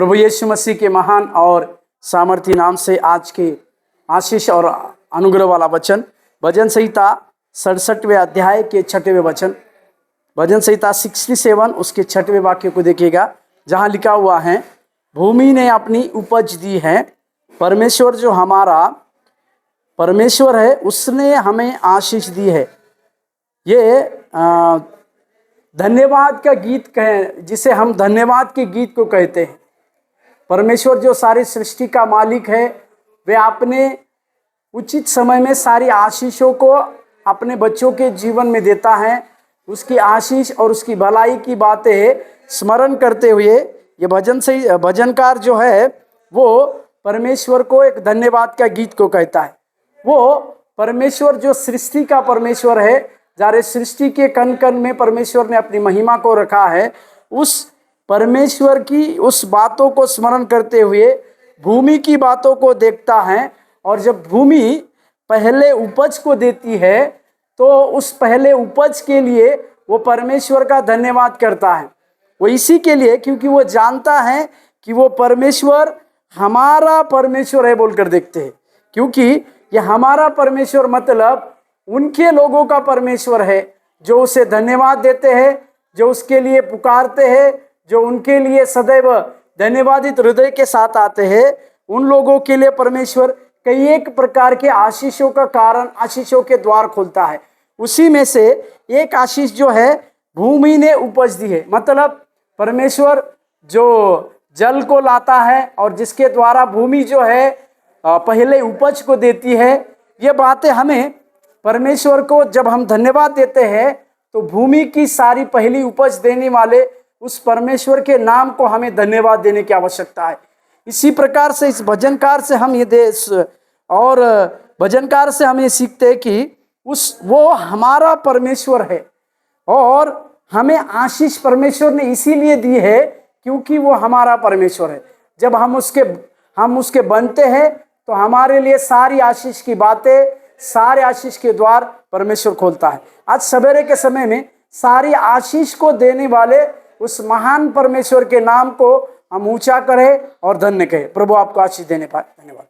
प्रभु यीशु मसीह के महान और सामर्थी नाम से आज के आशीष और अनुग्रह वाला वचन भजन संहिता 67वें अध्याय के 6वें वचन, भजन संहिता 67 उसके 6वें वाक्य को देखिएगा, जहाँ लिखा हुआ है, भूमि ने अपनी उपज दी है, परमेश्वर जो हमारा परमेश्वर है उसने हमें आशीष दी है। ये धन्यवाद का गीत कहें, जिसे हम धन्यवाद के गीत को कहते हैं। परमेश्वर जो सारी सृष्टि का मालिक है, वे अपने उचित समय में सारी आशीषों को अपने बच्चों के जीवन में देता है। उसकी आशीष और उसकी भलाई की बातें स्मरण करते हुए ये भजनकार जो है वो परमेश्वर को एक धन्यवाद का गीत को कहता है। वो परमेश्वर जो सृष्टि का परमेश्वर है, जारे सृष्टि के कण कण में परमेश्वर ने अपनी महिमा को रखा है, उस परमेश्वर की उस बातों को स्मरण करते हुए भूमि की बातों को देखता है। और जब भूमि पहले उपज को देती है तो उस पहले उपज के लिए वो परमेश्वर का धन्यवाद करता है। वो इसी के लिए क्योंकि वो जानता है कि वो परमेश्वर हमारा परमेश्वर है बोलकर देखते हैं। क्योंकि ये हमारा परमेश्वर मतलब उनके लोगों का परमेश्वर है जो उसे धन्यवाद देते हैं, जो उसके लिए पुकारते हैं, जो उनके लिए सदैव धन्यवादित हृदय के साथ आते हैं। उन लोगों के लिए परमेश्वर कई एक प्रकार के आशीषों का कारण, आशीषों के द्वार खोलता है। उसी में से एक आशीष जो है भूमि ने उपज दी है, मतलब परमेश्वर जो जल को लाता है और जिसके द्वारा भूमि जो है पहले उपज को देती है। ये बातें हमें परमेश्वर को जब हम धन्यवाद देते हैं तो भूमि की सारी पहली उपज देने वाले उस परमेश्वर के नाम को हमें धन्यवाद देने की आवश्यकता है। इसी प्रकार से इस भजनकार से हम ये भजनकार से हम ये सीखते हैं कि वो हमारा परमेश्वर है और हमें आशीष परमेश्वर ने इसीलिए दी है क्योंकि वो हमारा परमेश्वर है। जब हम उसके बनते हैं तो हमारे लिए सारी आशीष की बातें, सारे आशीष के द्वार परमेश्वर खोलता है। आज सवेरे के समय में सारी आशीष को देने वाले उस महान परमेश्वर के नाम को हम ऊंचा करें और धन्य कहें। प्रभु आपको आशीष देने पाए। धन्यवाद।